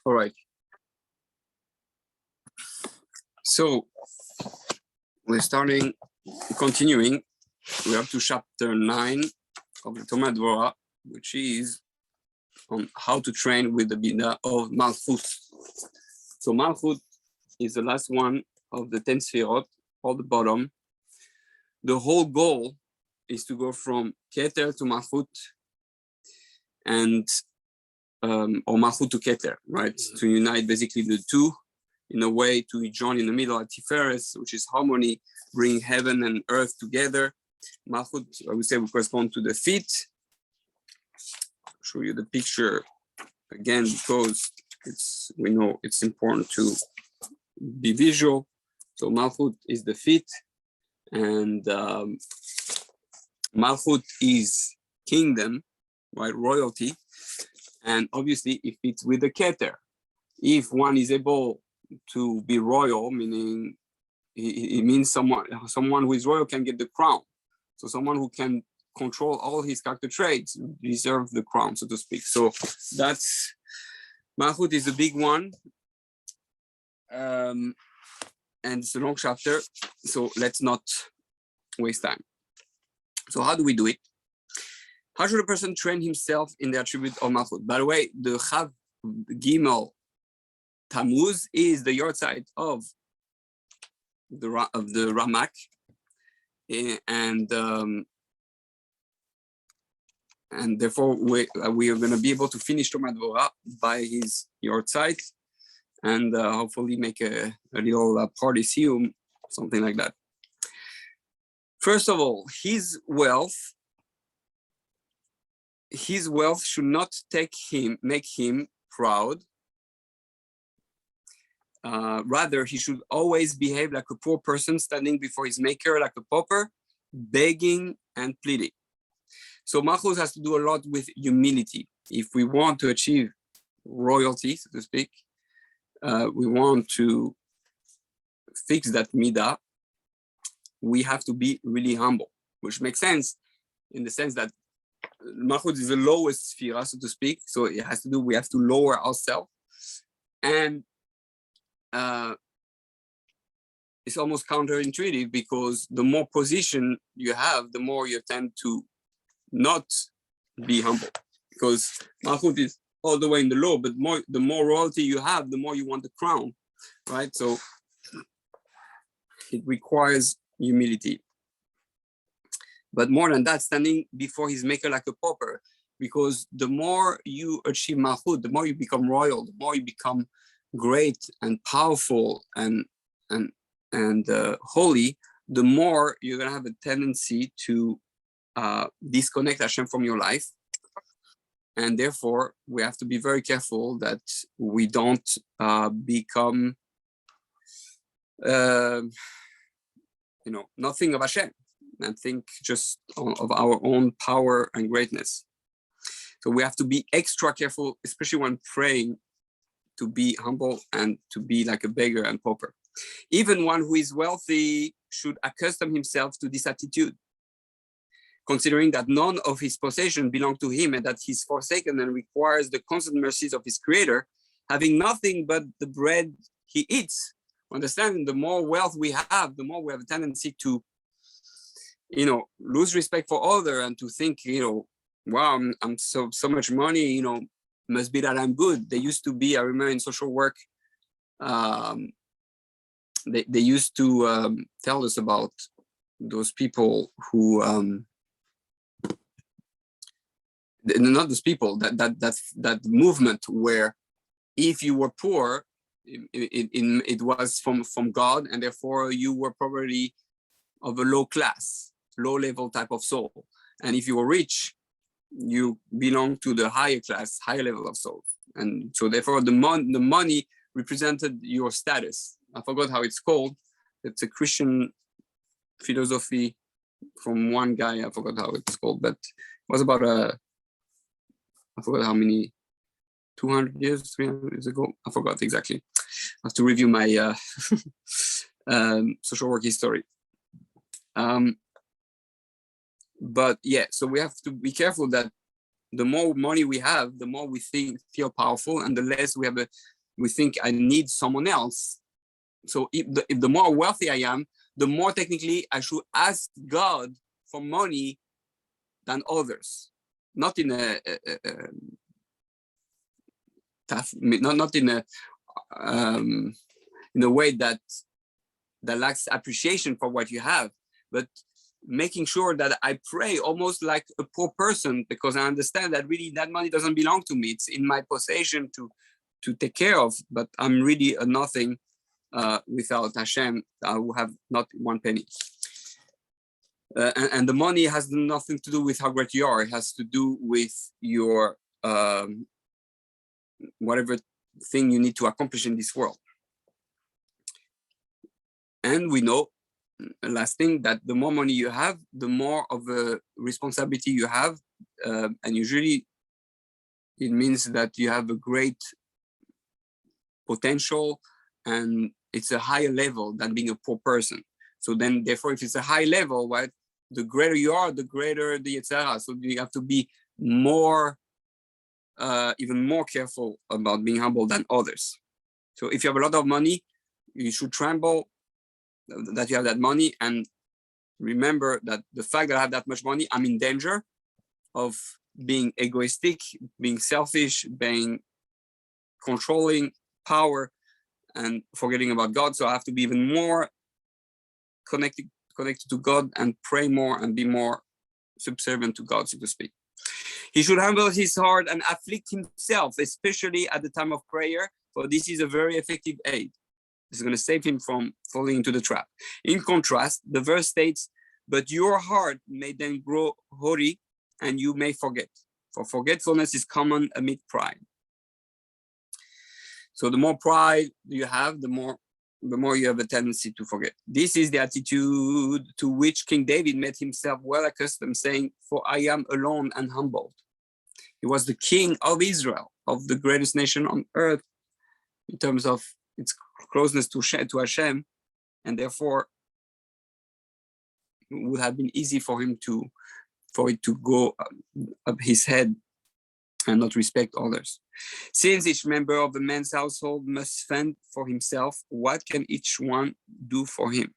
All right. So we're continuing. We're up to chapter 9 of the TOMER DEVORAH, which is on how to train with the Bina of MALCHUT. So MALCHUT is the last one of the 10 Sefirot, all the bottom. The whole goal is to go from Keter to MALCHUT and or MALCHUT to Keter, right? To unite basically the two in a way to join in the middle at Tiferes, which is harmony, bring heaven and earth together. MALCHUT, I would say, will correspond to the feet. I'll show you the picture again because we know it's important to be visual. So MALCHUT is the feet, and MALCHUT is kingdom, right? Royalty, and obviously it fits with the Keter. If one is able to be royal, meaning it means someone who is royal can get the crown. So someone who can control all his character traits deserves the crown, so to speak. So that's MALCHUT is a big one, and it's a long chapter. So let's not waste time. So how do we do it? How should a person train himself in the attribute of MALCHUT? By the way, the Chav Gimel Tammuz is the yahrzeit of the Ramak, and therefore we are going to be able to finish TOMER DEVORAH by his yahrzeit, and hopefully make a little party siyum, something like that. First of all, his wealth should not make him proud. Rather, he should always behave like a poor person standing before his maker, like a pauper, begging and pleading. So MALCHUT has to do a lot with humility. If we want to achieve royalty, so to speak, we want to fix that midah, we have to be really humble, which makes sense in the sense that MALCHUT is the lowest sphere, so to speak. So it has to do, we have to lower ourselves. And it's almost counterintuitive because the more position you have, the more you tend to not be humble, because MALCHUT is all the way in the low, but the more royalty you have, the more you want the crown, right? So it requires humility. But more than that, standing before his maker like a pauper, because the more you achieve MALCHUT, the more you become royal, the more you become great and powerful and holy, the more you're gonna have a tendency to disconnect Hashem from your life, and therefore we have to be very careful that we don't become, nothing of Hashem, and think just of our own power and greatness. So we have to be extra careful, especially when praying, to be humble and to be like a beggar and pauper. Even one who is wealthy should accustom himself to this attitude, considering that none of his possessions belong to him and that he's forsaken and requires the constant mercies of his creator, having nothing but the bread he eats. Understanding the more wealth we have, the more we have a tendency to, lose respect for others and to think, wow, I'm so much money, must be that I'm good. They used to be, I remember in social work, they used to tell us about those people who, not those people, that movement where if you were poor, it was from God, and therefore you were probably of a low class, low level type of soul. And if you were rich, you belong to the higher class, higher level of soul. And so therefore the money represented your status. I forgot how it's called. It's a Christian philosophy from one guy. I forgot how it's called, but it was about I forgot how many, 200 years, 300 years ago. I forgot exactly. I have to review my social work history. But yeah, so we have to be careful that the more money we have, the more we feel powerful, and the less we have we think I need someone else. So if the more wealthy I am, the more technically I should ask God for money than others. Not in a tough, not in a way that lacks appreciation for what you have, but making sure that I pray almost like a poor person, because I understand that really that money doesn't belong to me. It's in my possession to take care of, but I'm really a nothing without Hashem. I will have not one penny. And the money has nothing to do with how great you are. It has to do with your whatever thing you need to accomplish in this world. And we know, last thing, that the more money you have, the more of a responsibility you have, and usually it means that you have a great potential, and it's a higher level than being a poor person. So then, therefore, if it's a high level, right, the greater you are, the greater the etc. So you have to be more, even more careful about being humble than others. So if you have a lot of money, you should tremble that you have that money, and remember that the fact that I have that much money, I'm in danger of being egoistic, being selfish, being controlling power, and forgetting about God. So I have to be even more connected to God and pray more and be more subservient to God, so to speak. He should humble his heart and afflict himself, especially at the time of prayer, for this is a very effective aid. This is going to save him from falling into the trap. In contrast, the verse states, but your heart may then grow haughty and you may forget, for forgetfulness is common amid pride. So the more pride you have, the more you have a tendency to forget. This is the attitude to which King David made himself well accustomed, saying, for I am alone and humbled. He was the king of Israel, of the greatest nation on earth in terms of its closeness to Hashem, and therefore it would have been easy for him for it to go up his head and not respect others. Since each member of the man's household must fend for himself, what can each one do for him?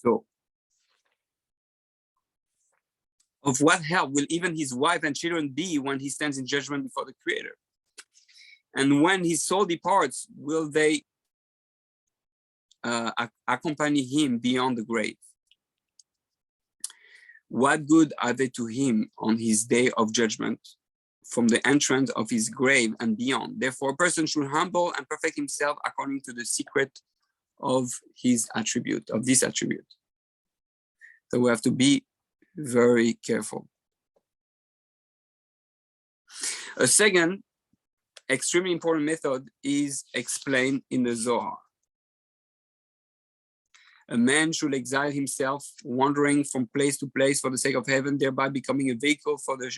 So, of what help will even his wife and children be when he stands in judgment before the Creator? And when his soul departs, will they accompany him beyond the grave? What good are they to him on his day of judgment, from the entrance of his grave and beyond? Therefore, a person should humble and perfect himself according to the secret of his attribute, of this attribute. So we have to be very careful. A second extremely important method is explained in the Zohar. A man should exile himself, wandering from place to place for the sake of heaven, thereby becoming a vehicle for the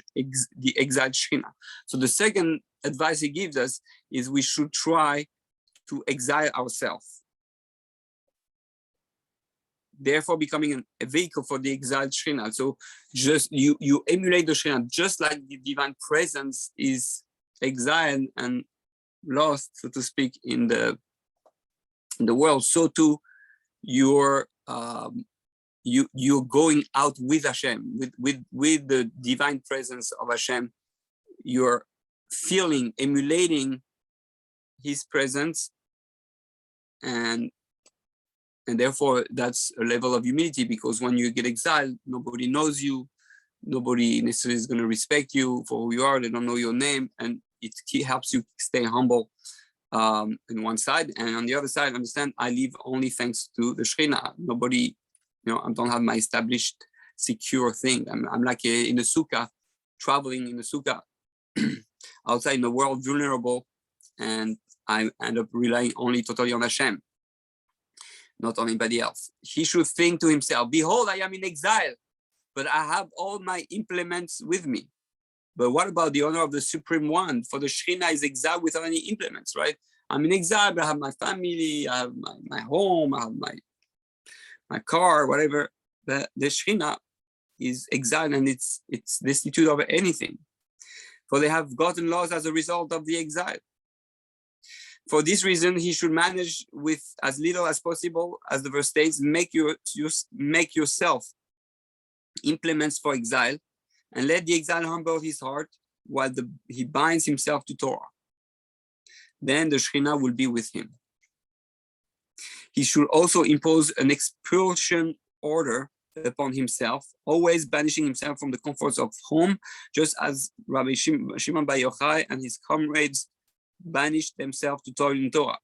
exiled Shekhinah. So the second advice he gives us is we should try to exile ourselves, therefore becoming a vehicle for the exiled Shekhinah. So just you emulate the Shekhinah, just like the divine presence is exiled and lost, so to speak, in the world, so too you're going out with Hashem, with the divine presence of Hashem. You're feeling, emulating his presence, and therefore that's a level of humility, because when you get exiled, nobody knows you, nobody necessarily is going to respect you for who you are. They don't know your name, and it helps you stay humble in one side, and on the other side, understand I live only thanks to the Shekhinah. Nobody, I don't have my established secure thing. I'm like in a sukkah, traveling in a sukkah outside in the world, vulnerable, and I end up relying only totally on Hashem, not on anybody else. He should think to himself, behold, I am in exile, but I have all my implements with me. But what about the honor of the Supreme One? For the Shekhinah is exiled without any implements, right? I'm in exile, but I have my family, I have my home, I have my car, whatever. The Shekhinah is exiled, and it's destitute of anything. for they have gotten lost as a result of the exile. For this reason, he should manage with as little as possible, as the verse states, make yourself implements for exile, and let the exile humble his heart while he binds himself to Torah. Then the Shekhinah will be with him. He should also impose an expulsion order upon himself, always banishing himself from the comforts of home, just as Rabbi Shimon Bar Yochai and his comrades banished themselves to toil in Torah.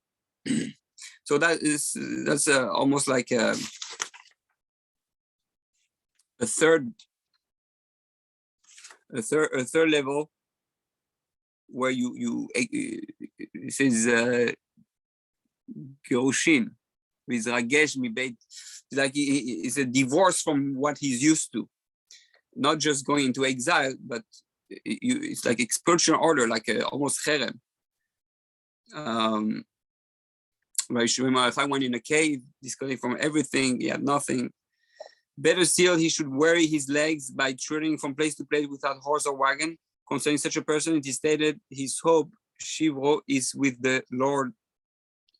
So that's almost like a third level where it says Gerushin with Ragesh Mibeit. Like it's a divorce from what he's used to, not just going into exile, but it's like expulsion order, like almost cherem. If I went in a cave, disconnected from everything, he had nothing. Better still, he should weary his legs by trudging from place to place without horse or wagon. Concerning such a person, it is stated his hope, Shivro, is with the Lord,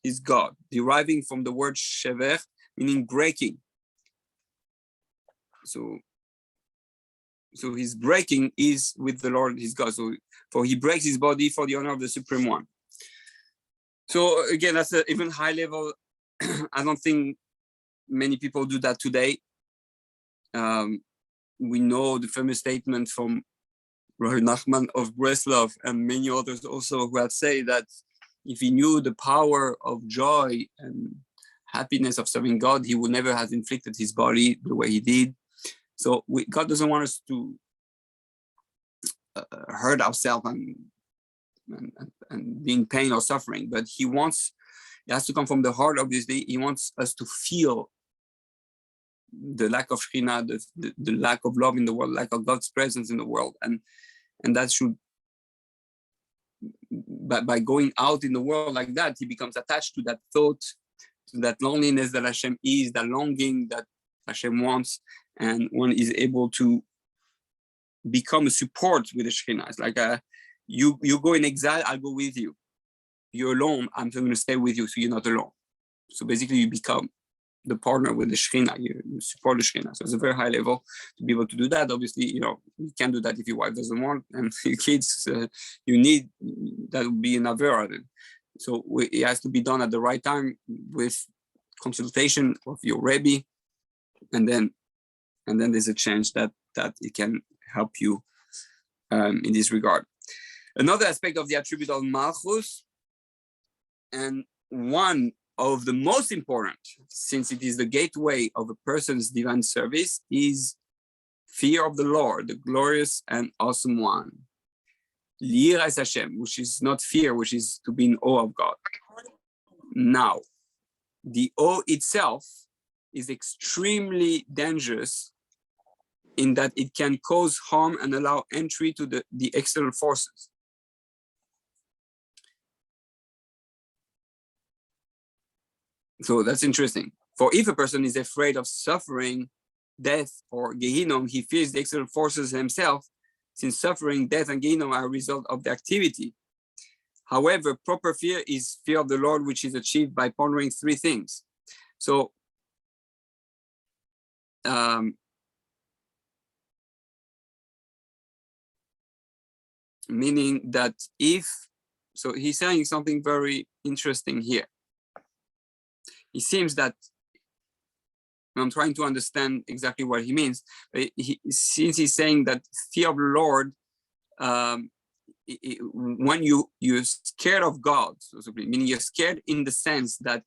his God, deriving from the word shever, meaning breaking. So his breaking is with the Lord, his God. So for he breaks his body for the honor of the Supreme One. So again, that's an even high level. I don't think many people do that today. We know the famous statement from Rabbi Nachman of Breslov and many others also who have said that if he knew the power of joy and happiness of serving God, he would never have inflicted his body the way he did. So God doesn't want us to hurt ourselves and be in pain or suffering, but it has to come from the heart. Obviously, he wants us to feel the lack of Shekhinah, the lack of love in the world, lack of God's presence in the world, and that should, by going out in the world like that, he becomes attached to that thought, to that loneliness that Hashem is, that longing that Hashem wants, and one is able to become a support with the Shekhinah. It's like you go in exile, I'll go with you. You're alone, I'm going to stay with you, so you're not alone. So basically, you become the partner with the Shekhinah, you support the Shekhinah. So it's a very high level to be able to do that. Obviously, you can't do that if your wife doesn't want, and your kids, you need, that would be an avera. So it has to be done at the right time with consultation of your Rebbe, and then there's a chance that it can help you in this regard. Another aspect of the attribute of Malchus, and one of the most important, since it is the gateway of a person's divine service, is fear of the Lord, the glorious and awesome one. Liras Hashem, which is not fear, which is to be in awe of God. Now, the awe itself is extremely dangerous in that it can cause harm and allow entry to the external forces. So that's interesting. For if a person is afraid of suffering, death, or Gehinnom, he fears the external forces himself, since suffering, death, and Gehinnom are a result of the activity. However, proper fear is fear of the Lord, which is achieved by pondering three things. So, meaning that so he's saying something very interesting here. It seems that, I'm trying to understand exactly what he means, but since he's saying that fear of the Lord, when you're scared of God, so meaning you're scared in the sense that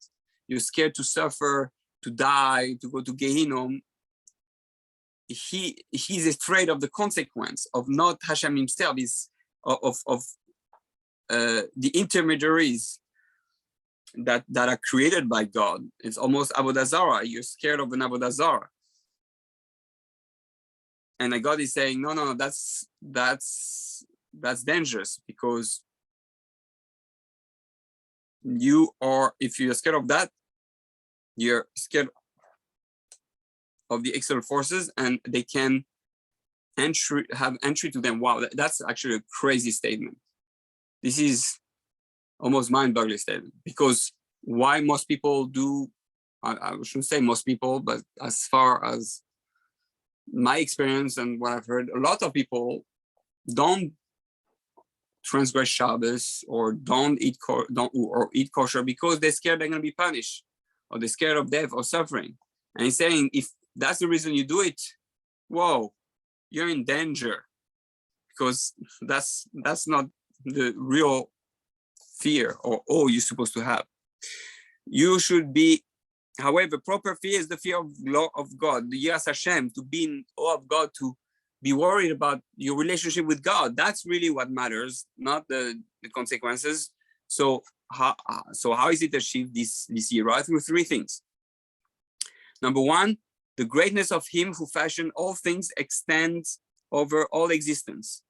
you're scared to suffer, to die, to go to Gehinnom, he's afraid of the consequence of not Hashem himself, of the intermediaries that are created by God. It's almost Avodah Zarah. You're scared of an Avodah Zarah. And God is saying, no, that's dangerous, because if you're scared of that, you're scared of the external forces, and they can have entry to them. Wow, that's actually a crazy statement. This is almost mind-boggling statement, because why most people do, I shouldn't say most people, but as far as my experience and what I've heard, a lot of people don't transgress Shabbos or don't eat kosher because they're scared they're going to be punished, or they're scared of death or suffering. And he's saying, if that's the reason you do it, whoa, you're in danger, because that's not the real fear or awe you're supposed to have. You should be, however, proper fear is the fear of God, the Yiras Hashem, to be in awe of God, to be worried about your relationship with God. That's really what matters, not the consequences. So how is it achieved this year? Through three things. Number one, the greatness of him who fashioned all things extends over all existence.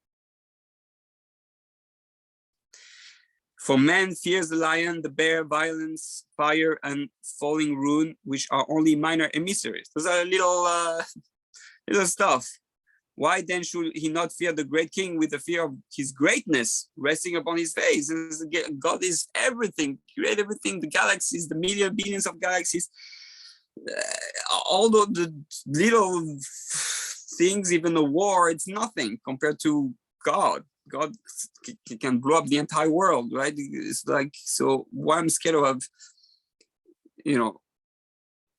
For man fears the lion, the bear, violence, fire, and falling ruin, which are only minor emissaries. Those are little stuff. Why then should he not fear the great king with the fear of his greatness resting upon his face? God is everything, create everything, the galaxies, the billions of galaxies, all the little things, even the war, it's nothing compared to God. God can blow up the entire world, right? It's like, so why I'm scared of,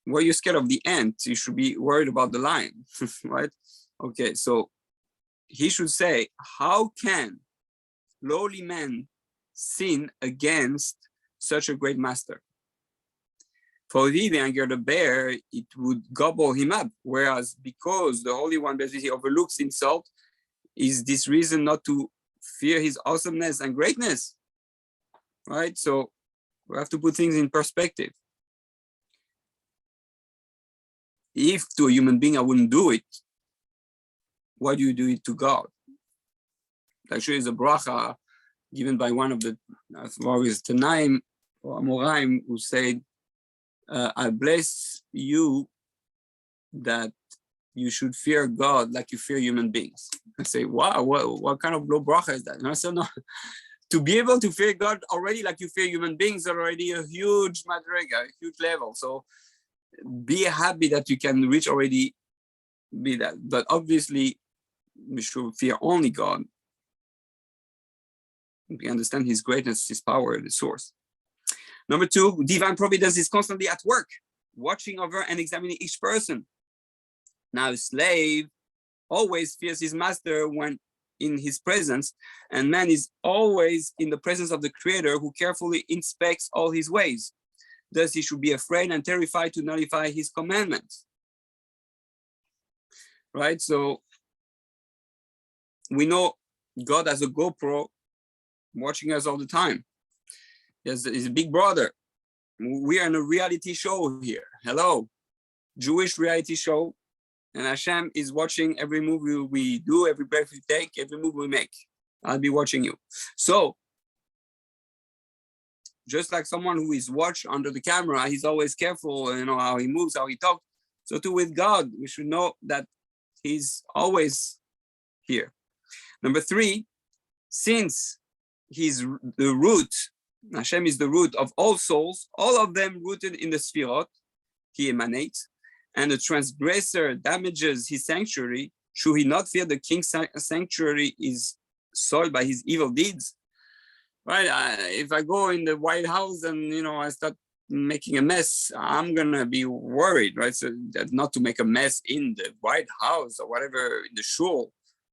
why you're scared of the ant, you should be worried about the lion, right? Okay, so he should say, how can lowly men sin against such a great master? For if he angered the bear, it would gobble him up, whereas because the Holy One basically overlooks insult, is this reason not to fear his awesomeness and greatness, right? So we have to put things in perspective. If to a human being I wouldn't do it, why do you do it to God? Actually, it's a bracha given by one of the Tanaim or Amoraim, who said, I bless you that you should fear God like you fear human beings. I say, wow, what kind of low bracha is that? And I said, no, to be able to fear God already like you fear human beings is already a huge madrega, a huge level. So be happy that you can reach already be that. But obviously, we should fear only God. We understand his greatness, his power, the source. Number two, divine providence is constantly at work, watching over and examining each person. Now, a slave always fears his master when in his presence, and man is always in the presence of the Creator, who carefully inspects all his ways. Thus, he should be afraid and terrified to nullify his commandments. Right? So, we know God has a GoPro watching us all the time. He's a big brother. We are in a reality show here. Hello, Jewish reality show. And Hashem is watching every move we do, every breath we take, every move we make. I'll be watching you. So, just like someone who is watched under the camera, he's always careful, how he moves, how he talks. So too with God, we should know that he's always here. Number three, since he's the root, Hashem is the root of all souls, all of them rooted in the Sfirot, he emanates, and the transgressor damages his sanctuary, should he not fear the king's sanctuary is soiled by his evil deeds? Right? If I go in the White House and, I start making a mess, I'm going to be worried, right? So that not to make a mess in the White House or whatever, in the shul.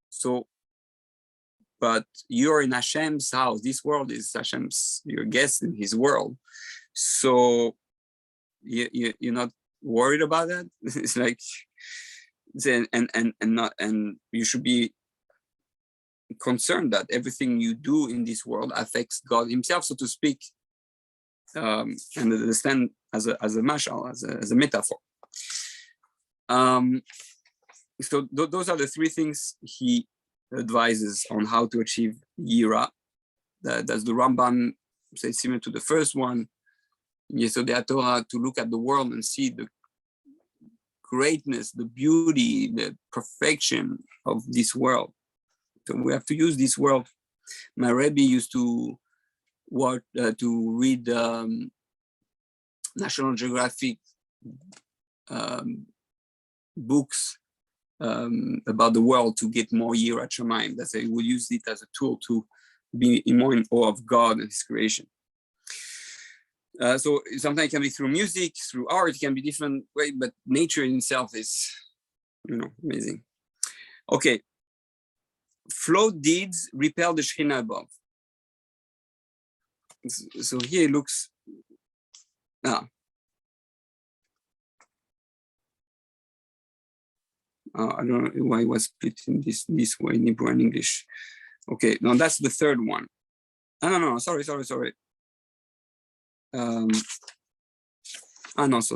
So, but you're in Hashem's house. This world is Hashem's, you're a guest in his world. So you're not worried about that. It's like, and you should be concerned that everything you do in this world affects God himself, so to speak, and understand as a mashal, as a metaphor. So those are the three things he advises on how to achieve Yira. That's the Rambam says, similar to the first one. Yesodei Torah, to look at the world and see the greatness, the beauty, the perfection of this world. So we have to use this world. My Rebbe used to read National Geographic books about the world to get more Yirat Shamayim. That's he would use it as a tool to be more in awe of God and His creation. So sometimes it can be through music, through art. It can be different way, but nature in itself is, amazing. Okay. Flawed deeds repel the Shekhinah above. So here it looks. I don't know why it was split in this way in Hebrew and English. Okay, now that's the third one. No, sorry. So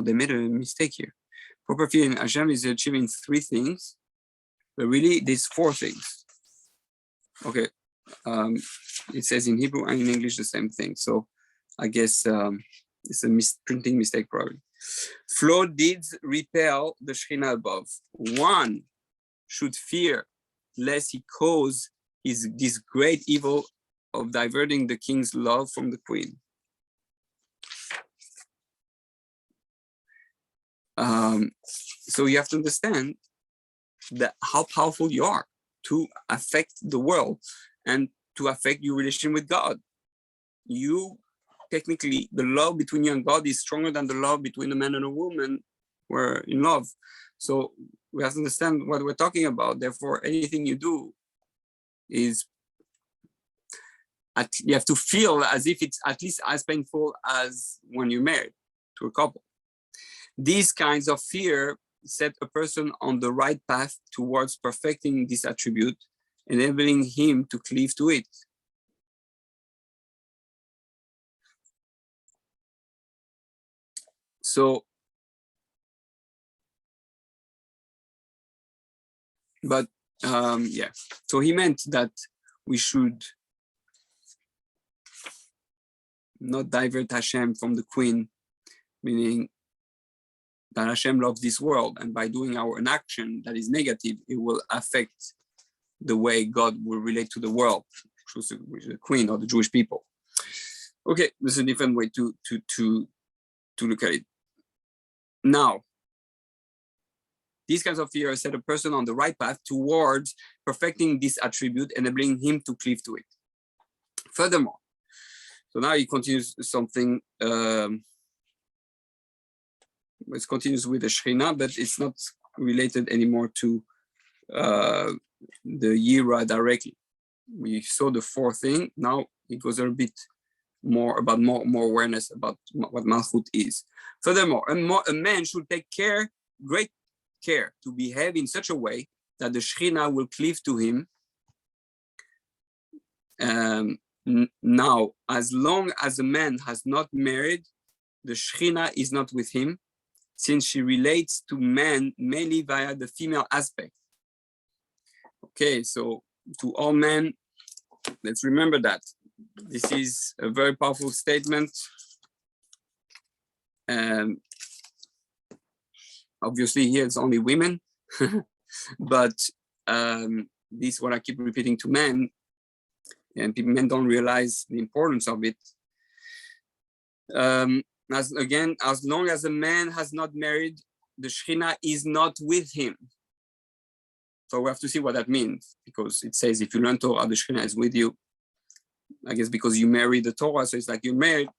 they made a mistake here. Proper fear in Hashem is achieving 3 things, but really there's 4 things. Okay, it says in Hebrew and in English the same thing. So I guess it's a printing mistake probably. Flawed deeds repel the Shekhinah above. 1 should fear lest he cause this great evil of diverting the king's love from the queen. So you have to understand that how powerful you are to affect the world and to affect your relation with God. Technically, the love between you and God is stronger than the love between a man and a woman who are in love. So we have to understand what we're talking about. Therefore, anything you do is, you have to feel as if it's at least as painful as when you're married to a couple. These kinds of fear set a person on the right path towards perfecting this attribute, enabling him to cleave to it. So, so he meant that we should not divert Hashem from the queen, meaning that Hashem loves this world, and by doing an action that is negative, it will affect the way God will relate to the world, with the queen or the Jewish people. Okay, this is a different way to look at it. Now, these kinds of fear set a person on the right path towards perfecting this attribute, enabling him to cleave to it. Furthermore, so now he continues something. It continues with the Shekhinah, but it's not related anymore to the Yira directly. We saw the 4th thing. Now it goes a bit more about more awareness about what Malchut is. Furthermore, a man should take great care to behave in such a way that the Shekhinah will cleave to him. Now, as long as a man has not married, the Shekhinah is not with him, since she relates to men mainly via the female aspect. Okay, so to all men, let's remember that. This is a very powerful statement. Obviously here it's only women, but this is what I keep repeating to men, and men don't realize the importance of it. As long as a man has not married, the Shekhinah is not with him. So we have to see what that means, because it says if you learn Torah, the Shekhinah is with you. I guess because you marry the Torah, so it's like you're married.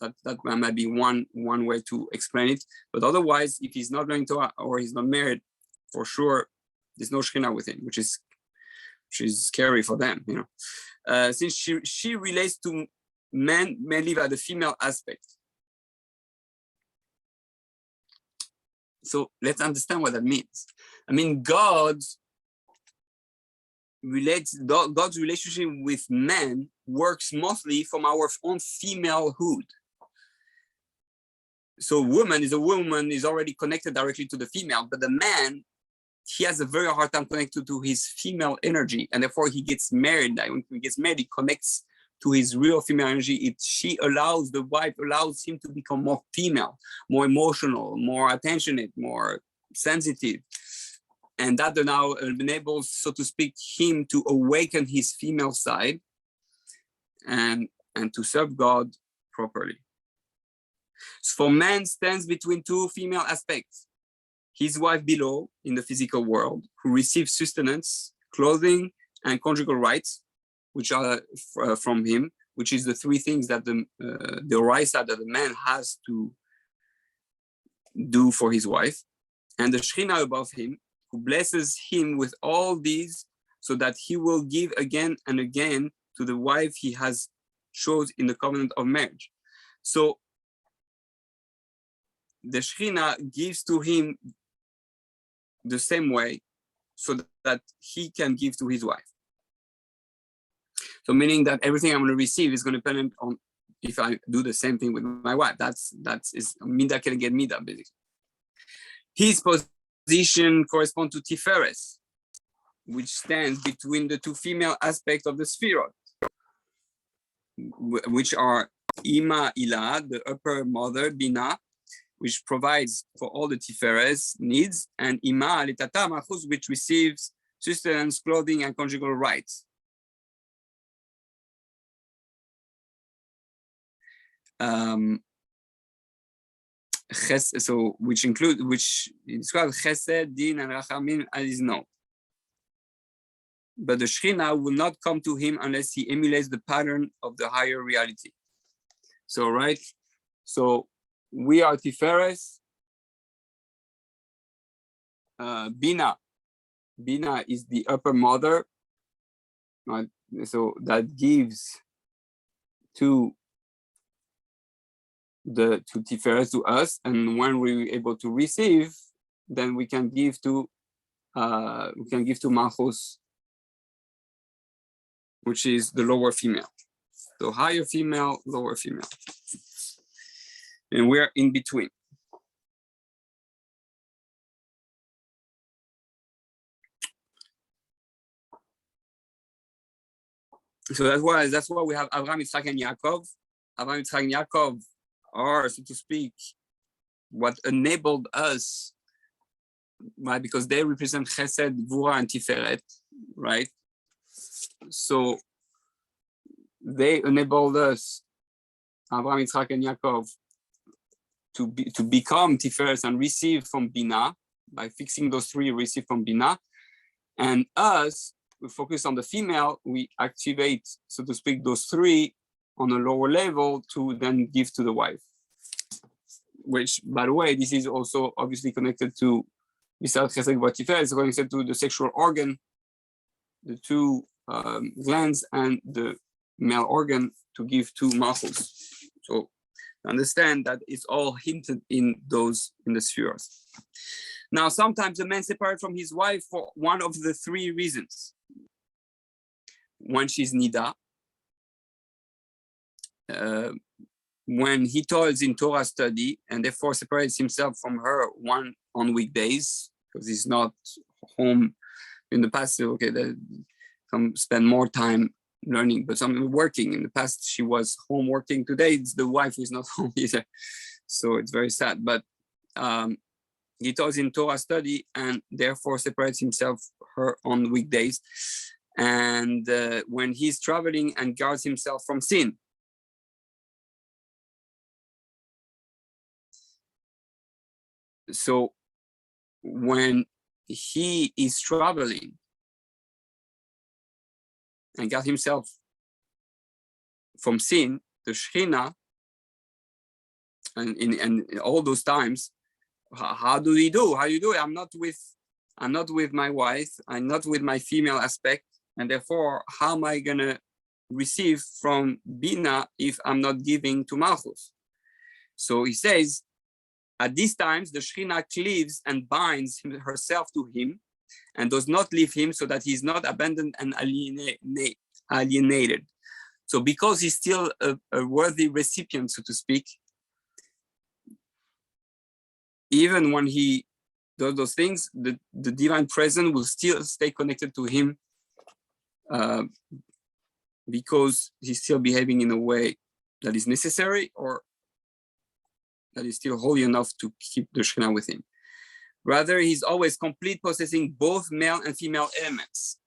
That might be one way to explain it. But otherwise, if he's not learning Torah or he's not married, for sure, there's no Shekhinah with him, which is scary for them, since she relates to men mainly by the female aspect. So let's understand what that means. I mean, God's relationship with men works mostly from our own femalehood. So woman is already connected directly to the female, but the man, he has a very hard time connected to his female energy, and therefore he gets married. When he gets married, he connects to his real female energy. The wife allows him to become more female, more emotional, more attentionate, more sensitive. And that now enables, so to speak, him to awaken his female side and to serve God properly. So for man stands between two female aspects. His wife below in the physical world, who receives sustenance, clothing, and conjugal rights, which are from him, which is the three things that the oraisa that the man has to do for his wife, and the Shekhinah above him, who blesses him with all these, so that he will give again and again to the wife he has chose in the covenant of marriage. So the Shekhinah gives to him the same way, so that he can give to his wife. So meaning that everything I'm going to receive is going to depend on if I do the same thing with my wife. That's mida can get mida, basically. His position corresponds to Tiferes, which stands between the two female aspects of the Sphirot, which are Ima Ilah, the upper mother, Bina, which provides for all the Tiferes needs, and Ima Litata Malchus, which receives sustenance, clothing, and conjugal rights. So which describes Chesed, Din, and Rachamim as is known. But the Shekhinah will not come to him unless he emulates the pattern of the higher reality. So right, so we are Tiferes. Bina is the upper mother, right? So that gives to Tiferes, to us, and when we're able to receive, then we can give to Malchus, which is the lower female. So higher female, lower female, and we're in between. So that's why we have Abraham, Yitzhak, and Yaakov. Abraham, Yitzhak, and Yaakov are, so to speak, what enabled us, right? Because they represent Chesed, Gvura, and Tiferet, right? So they enabled us, Abraham, Yitzhak, and Yaakov, to become Tiferet and receive from Bina. By fixing those three, receive from Bina. And us, we focus on the female, we activate, so to speak, those three on a lower level to then give to the wife. Which, by the way, this is also obviously connected to Bisad Chesed Tiferet, it's connected to the sexual organ, the two glands, and the male organ to give to Malchus. So understand that it's all hinted in the spheres. Now, sometimes a man separates from his wife for one of the three reasons. When she's nida, when he toils in Torah study and therefore separates himself from her on weekdays because he's not home. In the past, okay, some spend more time learning, but some working. In the past, she was home working. Today, it's the wife who is not home either. So it's very sad. But he toils in Torah study and therefore separates himself her on weekdays. And when he's traveling and guards himself from sin. So when he is traveling and guard himself from sin, the Shekhinah, and in all those times, how do you do it? I'm not with my wife, I'm not with my female aspect, and therefore, how am I gonna receive from Bina if I'm not giving to Malchus? So he says, at these times, the Shekhinah cleaves and binds herself to him and does not leave him so that he is not abandoned and alienated. So because he's still a worthy recipient, so to speak, even when he does those things, the divine presence will still stay connected to him because he's still behaving in a way that is necessary or that is still holy enough to keep the Shekhinah with him. Rather, he's always complete, possessing both male and female elements.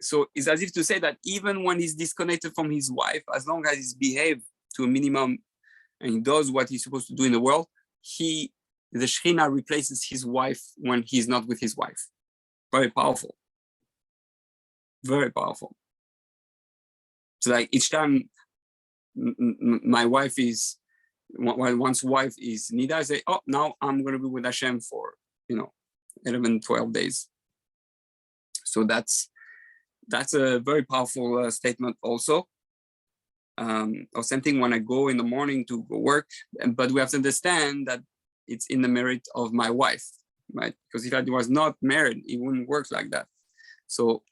So it's as if to say that even when he's disconnected from his wife, as long as he's behaved to a minimum and he does what he's supposed to do in the world, the Shekhinah replaces his wife when he's not with his wife. Very powerful. Very powerful. So like each time my wife is, one's wife is Nida, I say, oh, now I'm going to be with Hashem for, 11, 12 days. So that's a very powerful statement also. Or same thing when I go in the morning to go work, but we have to understand that it's in the merit of my wife, right? Because if I was not married, it wouldn't work like that. So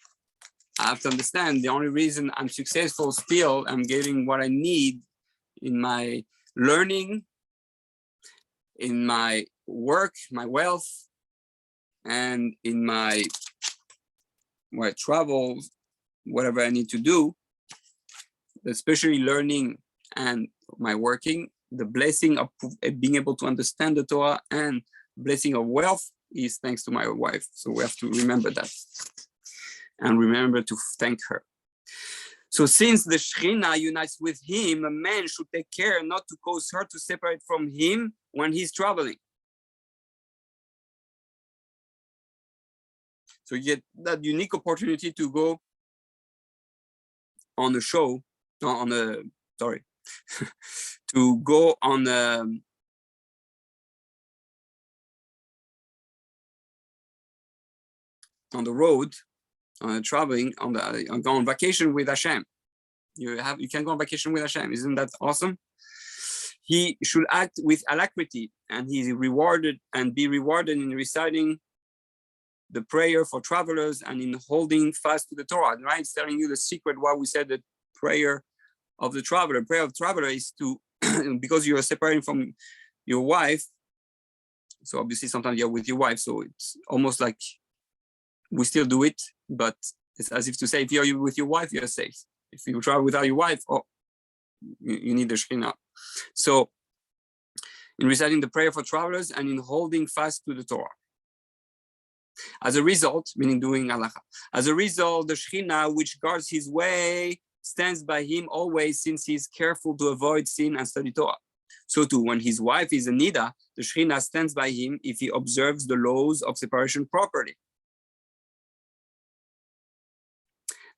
I have to understand the only reason I'm successful still, I'm getting what I need in my learning, in my work, my wealth, and in my travels, whatever I need to do, especially learning and my working, the blessing of being able to understand the Torah and blessing of wealth is thanks to my wife. So we have to remember that and remember to thank her. So since the Shekhinah unites with him, a man should take care not to cause her to separate from him when he's traveling. So you get that unique opportunity to go on a show, to go on the road, traveling, go on vacation with Hashem. You can go on vacation with Hashem. Isn't that awesome? He should act with alacrity, and he's rewarded and be rewarded in reciting the prayer for travelers and in holding fast to the Torah. Right? It's telling you the secret why we said the prayer of the traveler. Prayer of the traveler is to, because you're separating from your wife. So obviously sometimes you're with your wife. So it's almost like we still do it, but it's as if to say, if you're with your wife, you're safe. If you travel without your wife, you need the Shekhinah. So in reciting the prayer for travelers and in holding fast to the Torah. As a result, meaning doing halacha, as a result, the Shekhinah, which guards his way, stands by him always, since he is careful to avoid sin and study Torah. So too, when his wife is a Nida, the Shekhinah stands by him if he observes the laws of separation properly.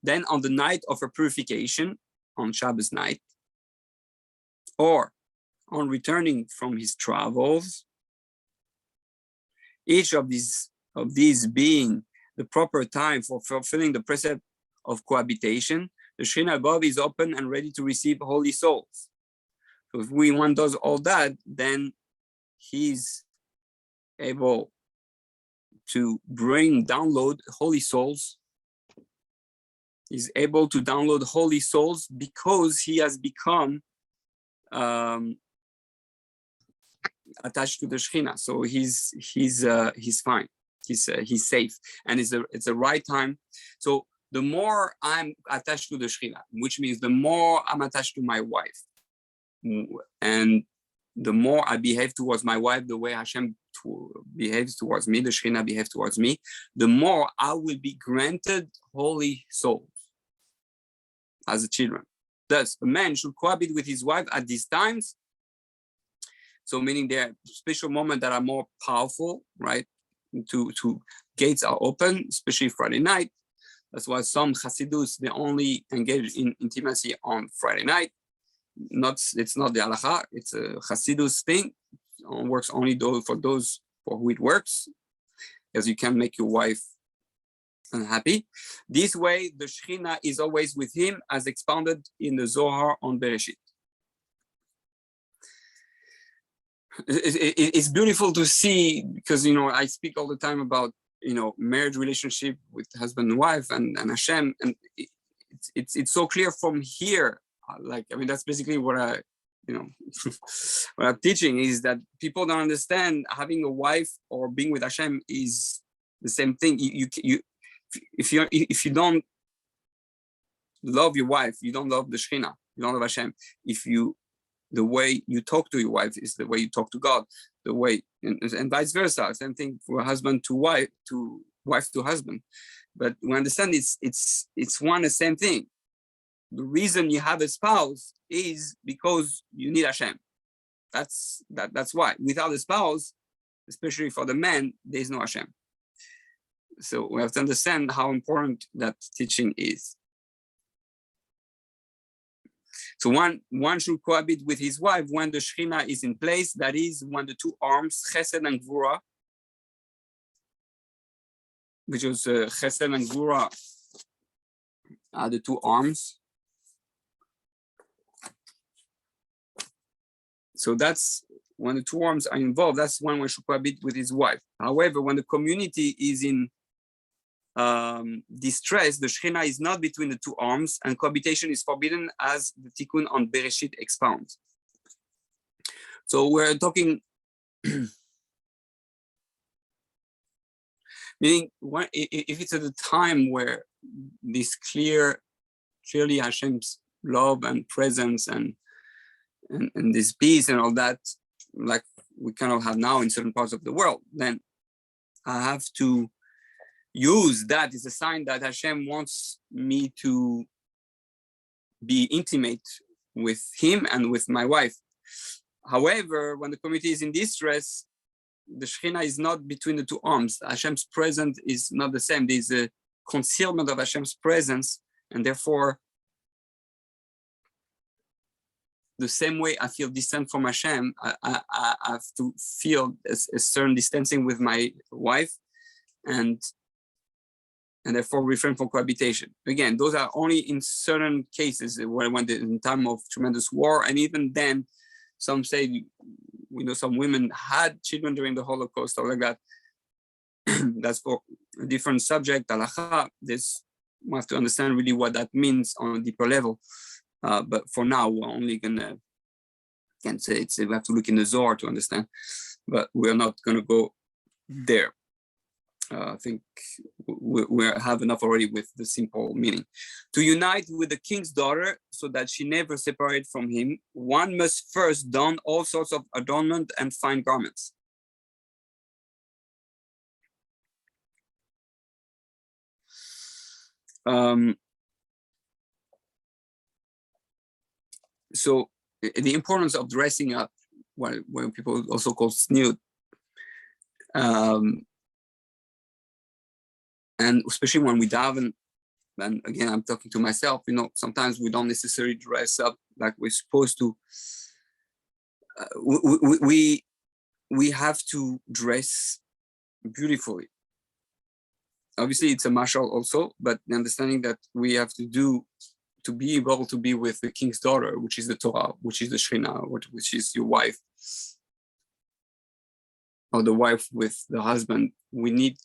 Then on the night of her purification, on Shabbos night, or on returning from his travels, each of these being the proper time for fulfilling the precept of cohabitation, the Shekhinah above is open and ready to receive holy souls. So if one does all that, then he's able to download holy souls. He's able to download holy souls because he has become attached to the Shekhinah. So he's fine. He's safe, and it's the right time. So the more I'm attached to the Shekhinah, which means the more I'm attached to my wife, and the more I behave towards my wife the way Hashem behaves towards me, the Shekhinah behaves towards me, the more I will be granted holy souls as a children. Thus, a man should cohabit with his wife at these times. So meaning there are special moments that are more powerful, right? To gates are open, especially Friday night. That's why some Hasidus, they only engage in intimacy on Friday night. It's not the halacha, it's a Hasidus thing. It works only for those for who it works, because you can make your wife unhappy. This way, the Shekhinah is always with him, as expounded in the Zohar on Bereshit. It's beautiful to see, because I speak all the time about marriage relationship with husband and wife and Hashem, and it's so clear from here. That's basically what what I'm teaching, is that people don't understand having a wife or being with Hashem is the same thing. If you don't love your wife, you don't love the Shekhinah, you don't love Hashem. If the way you talk to your wife is the way you talk to God, the way, and vice versa. Same thing for husband to wife to husband. But we understand it's one and the same thing. The reason you have a spouse is because you need Hashem. That's why. Without a spouse, especially for the man, there is no Hashem. So we have to understand how important that teaching is. So one should cohabit with his wife when the Shekhinah is in place, that is, when the two arms, Chesed and Gvura, which was Chesed and Gvura are the two arms. So that's when the two arms are involved, that's when one should cohabit with his wife. However, when the community is in distress, the Shekhinah is not between the two arms, and cohabitation is forbidden, as the Tikkun on Bereshit expounds. So we're talking, meaning if it's at a time where this clearly Hashem's love and presence and this peace and all that, like we kind of have now in certain parts of the world, then I have to use that as a sign that Hashem wants me to be intimate with him and with my wife. However, when the community is in distress, the Shekhinah is not between the two arms. Hashem's presence is not the same. There's a concealment of Hashem's presence, and therefore, the same way I feel distant from Hashem, I have to feel a certain distancing with my wife, and therefore refrain from cohabitation. Again, those are only in certain cases when in time of tremendous war, and even then, some say, we know some women had children during the Holocaust or like that. That's for a different subject, halakha. We have to understand really what that means on a deeper level. But for now, we're only gonna, can't say we have to look in the Zohar to understand, but we're not gonna go there. I think we have enough already with the simple meaning. To unite with the king's daughter so that she never separated from him, one must first don all sorts of adornment and fine garments. So the importance of dressing up, when people also call snoot, and especially when we daven, and again, I'm talking to myself, sometimes we don't necessarily dress up like we're supposed to. We have to dress beautifully. Obviously, it's a mashal also, but the understanding that we have to be able to be with the king's daughter, which is the Torah, which is the Shekhinah, which is your wife, or the wife with the husband, we need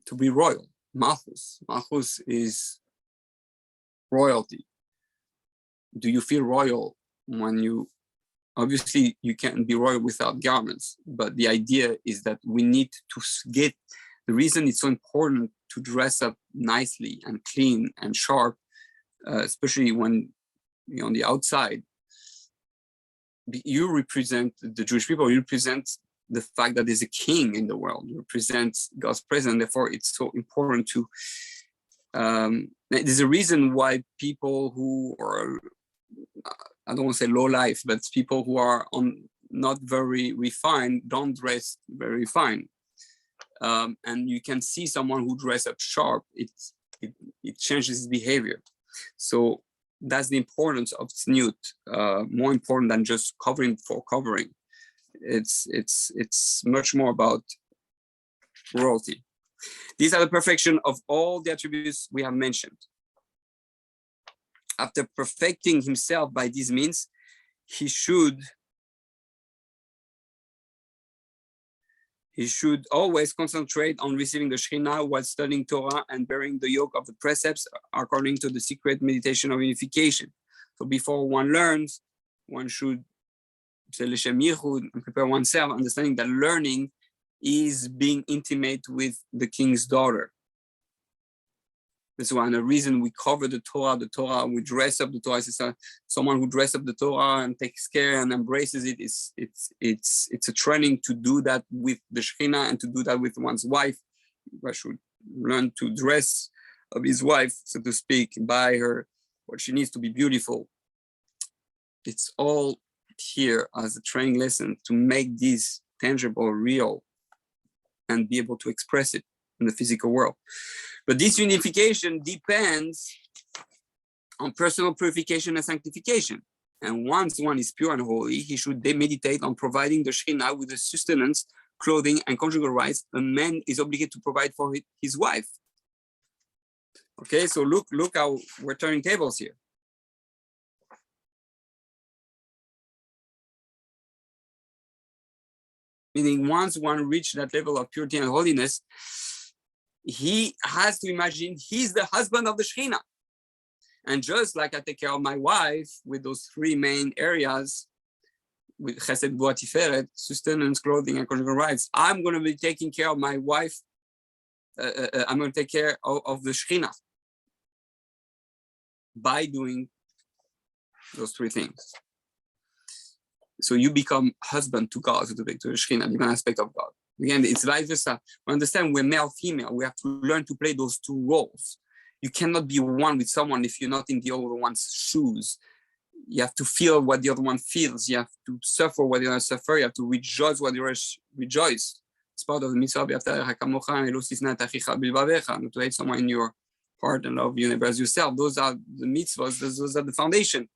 to be royal. Malchus is royalty. Do you feel royal when obviously you can't be royal without garments, but the idea is that we need to get, the reason it's so important to dress up nicely and clean and sharp, especially when you're on the outside, you represent the Jewish people, you represent the fact that there's a king in the world, you represent God's presence. Therefore, it's so important to, there's a reason why people who are, I don't want to say low life, but people who are not very refined don't dress very fine. And you can see someone who dresses up sharp, it changes his behavior. So that's the importance of snoot, more important than just covering for covering. It's much more about royalty. These are the perfection of all the attributes we have mentioned. After perfecting himself by these means, he should always concentrate on receiving the Shekhinah while studying Torah and bearing the yoke of the precepts according to the secret meditation of unification. So before one learns, one should say L'Shem Yichud and prepare oneself, understanding that learning is being intimate with the king's daughter. That's one the reason we cover the Torah, we dress up the Torah. It's someone who dresses up the Torah and takes care and embraces it. It's a training to do that with the Shekhinah and to do that with one's wife. One should learn to dress up his wife, so to speak, buy her what she needs to be beautiful. It's all here as a training lesson to make this tangible, real, and be able to express it in the physical world. But this unification depends on personal purification and sanctification. And once one is pure and holy, he should meditate on providing the Shekhinah with the sustenance, clothing, and conjugal rights a man is obligated to provide for his wife. Okay, so look how we're turning tables here. Meaning once one reaches that level of purity and holiness, he has to imagine he's the husband of the Shekhinah. And just like I take care of my wife with those three main areas, with Chesed, Gvura, Tiferet, sustenance, clothing, and conjugal rights, I'm going to be taking care of my wife. I'm going to take care of the Shekhinah by doing those three things. So you become husband to God, to the Shekhinah, different aspect of God. Again, it's vice versa. We understand we're male, female. We have to learn to play those two roles. You cannot be one with someone if you're not in the other one's shoes. You have to feel what the other one feels. You have to suffer what the other suffer. You have to rejoice what the other rejoice. It's part of the mitzvah, to hate someone in your heart and love your neighbor as yourself. Those are the mitzvahs. Those are the foundation.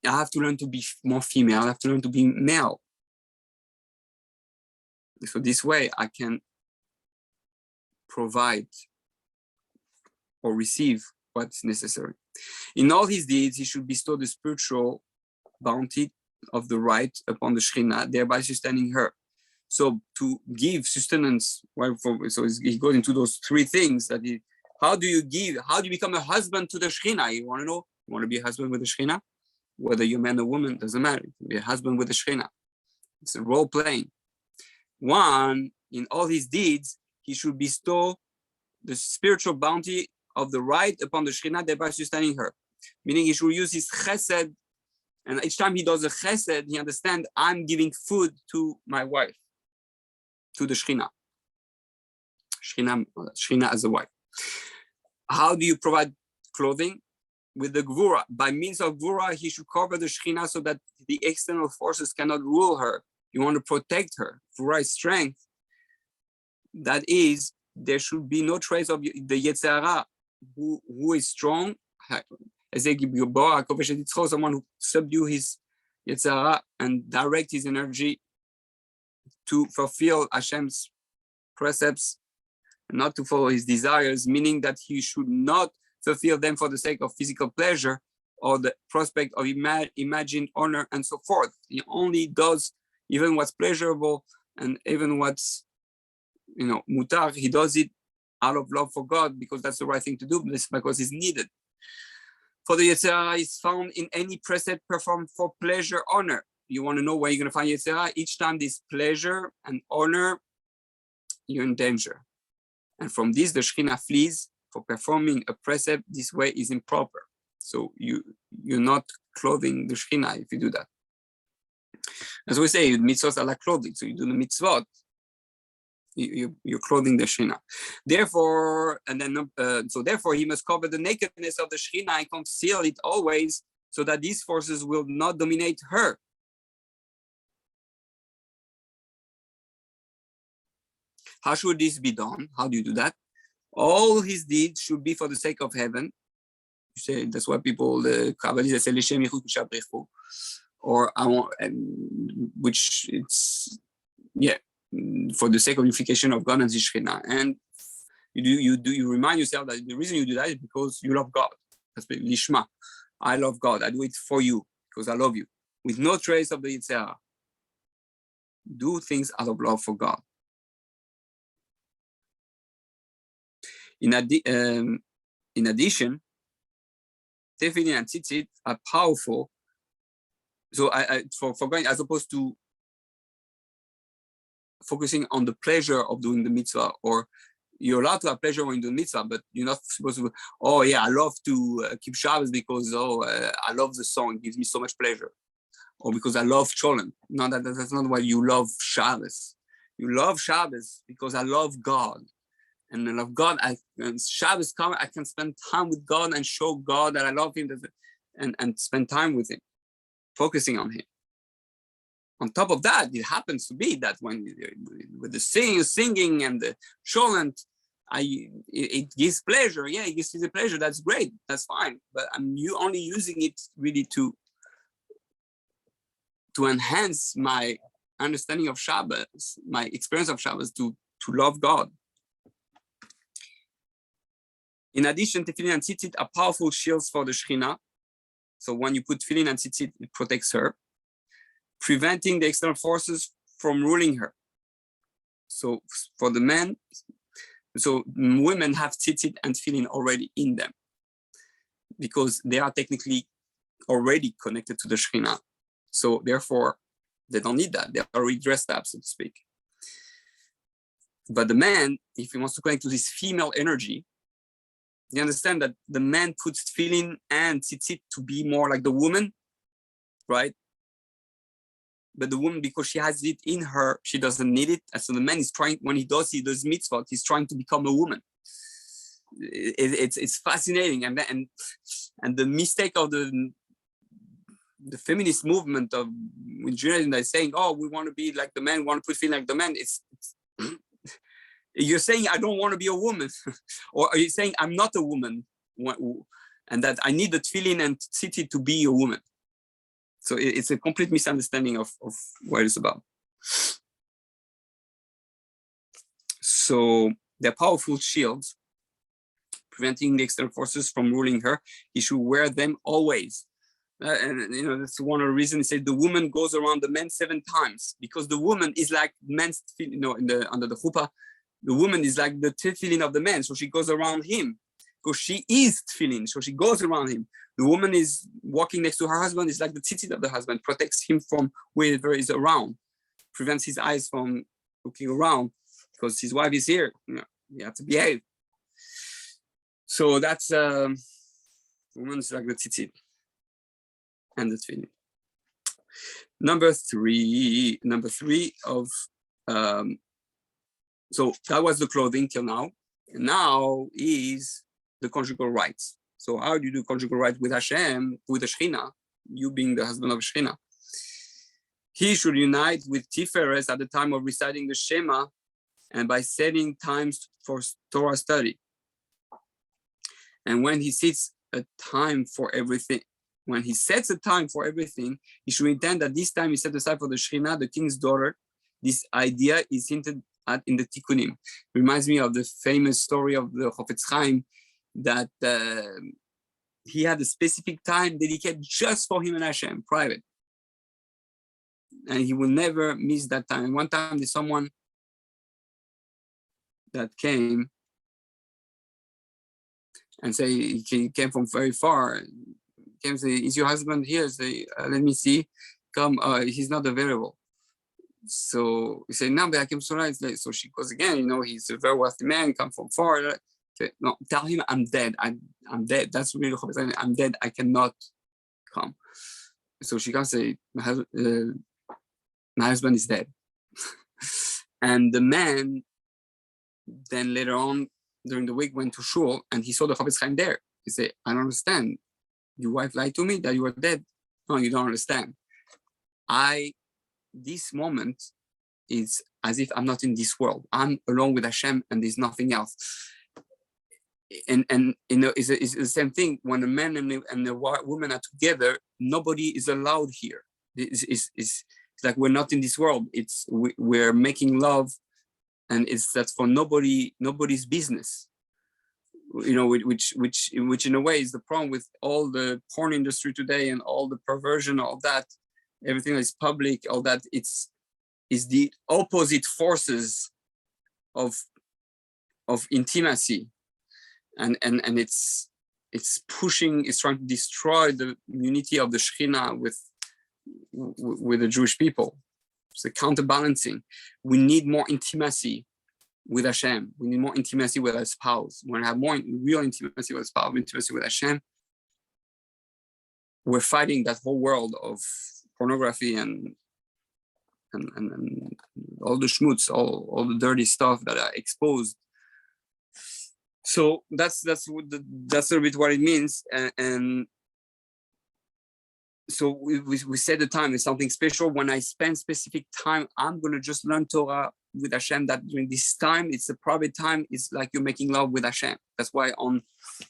I have to learn to be more female. I have to learn to be male. So this way I can provide or receive what's necessary. In all his deeds, he should bestow the spiritual bounty of the right upon the Shekhinah, thereby sustaining her. So to give sustenance, so he goes into those three things that how do you become a husband to the Shekhinah? You want to know? You want to be a husband with the Shekhinah? Whether you're man or woman, doesn't matter. You can be a husband with the Shekhinah. It's a role playing. One, in all his deeds, he should bestow the spiritual bounty of the right upon the Shekhinah, thereby sustaining her. Meaning he should use his chesed, and each time he does a chesed, he understands, I'm giving food to my wife, to the Shekhinah. Shekhinah as a wife. How do you provide clothing? With the Gvura. By means of Gvura, he should cover the Shekhinah so that the external forces cannot rule her. You want to protect her. Gvura is strength. That is, there should be no trace of the Yetzer Hara, who is strong. Someone who subdue his Yetzer Hara and direct his energy to fulfill Hashem's precepts, and not to follow his desires, meaning that he should not fulfill them for the sake of physical pleasure or the prospect of imagined honor and so forth. He only does even what's pleasurable and even what's, mutar. He does it out of love for God because that's the right thing to do, because it's needed. For the Yetzer Hara is found in any precept performed for pleasure, honor. You want to know where you're going to find Yetzer Hara? Each time there's pleasure and honor, you're in danger. And from this, the Shekhinah flees. For performing a precept this way is improper. So you're not clothing the Shekhinah if you do that. As we say, mitzvot are like clothing. So you do the mitzvot, you're clothing the Shekhinah. Therefore, therefore he must cover the nakedness of the Shekhinah and conceal it always, so that these forces will not dominate her. How should this be done? How do you do that? All his deeds should be for the sake of heaven. You say that's why people, the Kabbalists, say L'Shem Yichud B'Shabrecho, or I want, which it's for the sake of unification of God and the Shekhinah. And you remind yourself that the reason you do that is because you love God. That's Lishma. I love God. I do it for you because I love you, with no trace of the Yetzer Hara. Do things out of love for God. In addition, Tefillin and Tzitzit are powerful. So for going, as opposed to focusing on the pleasure of doing the mitzvah or you're allowed to have pleasure when you do mitzvah, but you're not supposed to, oh yeah, I love to keep Shabbos because, I love the song, it gives me so much pleasure. Or because I love Cholent. No, that's not why you love Shabbos. You love Shabbos because I love God. And I love God. When Shabbos comes, I can spend time with God and show God that I love Him and spend time with Him, focusing on Him. On top of that, it happens to be that when with the singing and the Cholent, it gives pleasure. Yeah, it gives you the pleasure. That's great. That's fine. But I'm only using it really to enhance my understanding of Shabbos, my experience of Shabbos, to love God. In addition, tefillin and tzitzit are powerful shields for the Shekhinah. So when you put tefillin and tzitzit, it protects her, preventing the external forces from ruling her. So for the men, so women have tzitzit and tefillin already in them because they are technically already connected to the Shekhinah. So therefore, they don't need that. They're already dressed up, so to speak. But the man, if he wants to connect to this female energy, you understand that the man puts tefillin and tzitzit to be more like the woman, right? But the woman, because she has it in her, she doesn't need it. And so the man is trying, when he does mitzvot, he's trying to become a woman. It's fascinating. And the mistake of the feminist movement of Judaism that's saying, oh, we want to be like the man, we want to put tefillin like the man. You're saying I don't want to be a woman, or are you saying I'm not a woman, and that I need the tefillin and tzitzit to be a woman? So it's a complete misunderstanding of what it's about. So they're powerful shields, preventing the external forces from ruling her. He should wear them always. And that's one of the reasons he said the woman goes around the man 7 times, because the woman is like man's, under the chuppah, the woman is like the tefillin of the man, so she goes around him, because she is tefillin, so she goes around him. The woman is walking next to her husband, is like the tzitzit of the husband, protects him from wherever he's around, prevents his eyes from looking around, because his wife is here. You have to behave. So that's woman's like the tzitzit and the tefillin. Number three of so that was the clothing till now. And now is the conjugal rights. So how do you do conjugal rights with Hashem, with the Shekhinah, you being the husband of Shekhinah? He should unite with Tiferes at the time of reciting the Shema and by setting times for Torah study. And when he sets a time for everything, he should intend that this time is set aside for the Shekhinah, the king's daughter. This idea is hinted at in the Tikkunim. Reminds me of the famous story of the Chofetz Chaim, that he had a specific time dedicated just for him and Hashem, private. And he will never miss that time. And one time there's someone that came and say, he came from very far, came and say, is your husband here? Say, let me see. Come, he's not available. So he said, no, but I came so late. So she goes again, he's a very wealthy man, come from far. Say, no, tell him I'm dead. I'm dead. That's really I'm dead. I cannot come. So she can say, my husband is dead. And the man then later on during the week went to shul and he saw the Chofetz Chaim there. He said, I don't understand. Your wife lied to me that you were dead. No, you don't understand. This moment is as if I'm not in this world. I'm alone with Hashem and there's nothing else. And it's the same thing when a man and a woman are together. Nobody is allowed here. It's like we're not in this world. We're making love, and that's for nobody's business. Which in a way is the problem with all the porn industry today and all the perversion, all that. Everything is public, all that. Is the opposite forces of intimacy, and it's trying to destroy the unity of the Shekhinah with the Jewish people. It's a counterbalancing. We need more intimacy. with Hashem. We need more intimacy with our spouse. We want to have more real intimacy with our spouse, intimacy with Hashem. We're fighting that whole world of pornography and all the schmutz, all the dirty stuff that are exposed. So that's a little bit what it means. And so we set the time is something special. When I spend specific time, I'm going to just learn Torah with Hashem. That during this time, it's a private time. It's like you're making love with Hashem. That's why on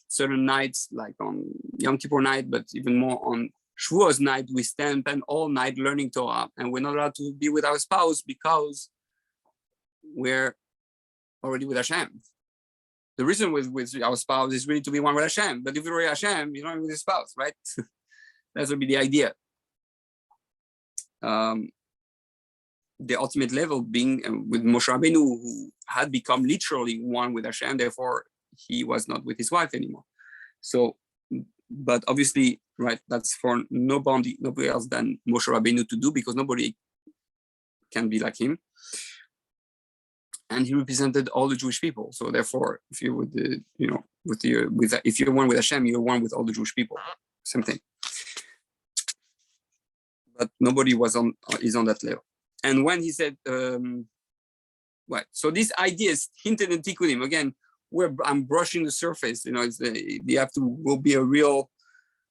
certain nights, like on Yom Kippur night, but even more on Shavuos night, we spend all night learning Torah, and we're not allowed to be with our spouse because we're already with Hashem. The reason with our spouse is really to be one with Hashem. But if you're with Hashem, you're not with your spouse, right? That would be the idea. The ultimate level being with Moshe Rabbeinu, who had become literally one with Hashem, therefore he was not with his wife anymore. So, but obviously, right, that's for nobody else than Moshe Rabbeinu to do, because nobody can be like him. And he represented all the Jewish people. So therefore, if you're with the, if you're one with Hashem, you're one with all the Jewish people. Same thing. But nobody is on that level. And when he said, right, so these ideas hinted in Tikkunim, again, I'm brushing the surface, you have to go be a real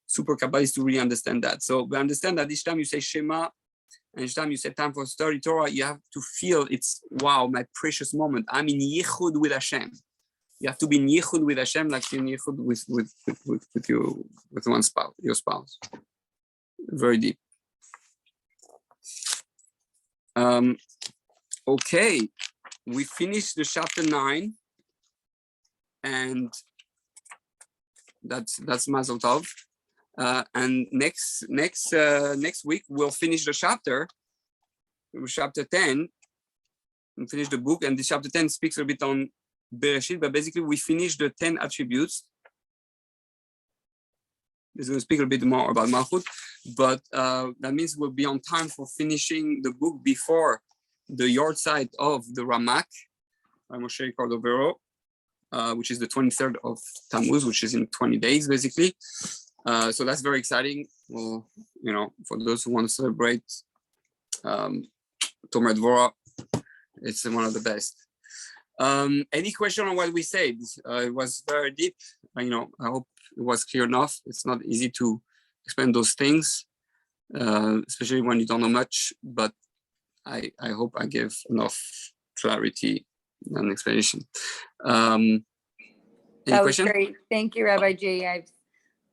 super Kabbalist to really understand that. So we understand that each time you say Shema, and each time you say time for study Torah, you have to feel it's, wow, my precious moment. I'm in Yichud with Hashem. You have to be in Yichud with Hashem, like you're in Yichud with your spouse. Very deep. Okay, we finished the chapter 9, and that's Mazel Tov. And next week we'll finish the chapter 10, and finish the book. And this chapter 10 speaks a bit on Bereshit, but basically we finish the 10 attributes. It's going to speak a bit more about Malchut, but that means we'll be on time for finishing the book before the yahrzeit of the Ramak by Moshe Cordovero, which is the 23rd of Tammuz, which is in 20 days, basically. So that's very exciting. Well, for those who want to celebrate Tomer DEVORAH, it's one of the best. Any question on what we said? It was very deep. I hope it was clear enough. It's not easy to explain those things, especially when you don't know much, but I hope I gave enough clarity and explanation. Any that question? was great. Thank you, Rabbi J.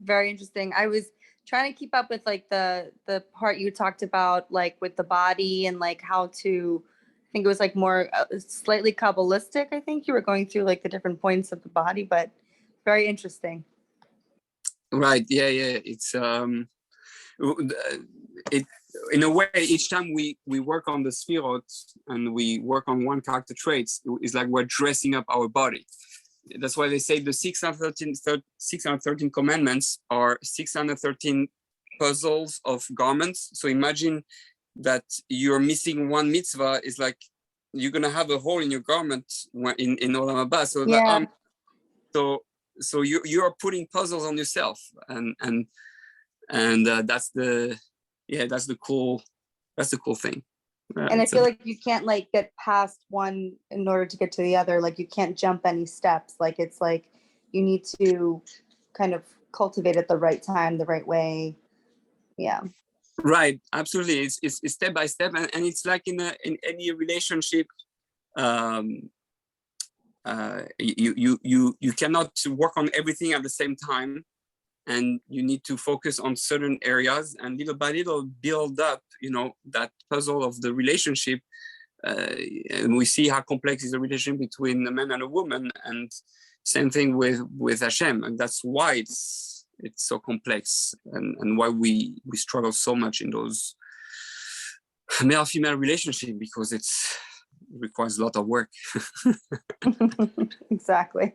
Very interesting. I was trying to keep up with like the part you talked about, like with the body and like how to, I think it was like more slightly Kabbalistic. I think you were going through like the different points of the body, but very interesting. Right. Yeah. It's in a way, each time we work on the sphirot and we work on one character traits, it's like we're dressing up our body. That's why they say the 613 commandments are 613 puzzles of garments. So imagine that you're missing one mitzvah, is like you're gonna have a hole in your garment in Olam Haba. So yeah. So you are putting puzzles on yourself, and that's the cool thing. And I feel like you can't like get past one in order to get to the other. Like you can't jump any steps. Like it's like you need to kind of cultivate it the right time, the right way. Yeah. Right. Absolutely. It's step by step, and it's like in any relationship. You cannot work on everything at the same time, and you need to focus on certain areas and little by little build up, that puzzle of the relationship. And we see how complex is the relationship between a man and a woman, and same thing with Hashem, and that's why it's so complex, and why we struggle so much in those male-female relationship, because it requires a lot of work. Exactly.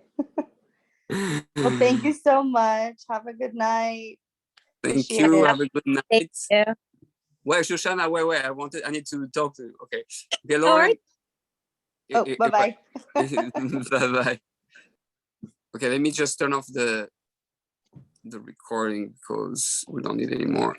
Well, thank you so much. Have a good night. Thank you. Have a good night. Thank you. Wait, Shoshana, wait. I need to talk to you. Okay, Lauren. Oh, bye-bye. Bye-bye. Okay, let me just turn off the recording because we don't need it anymore.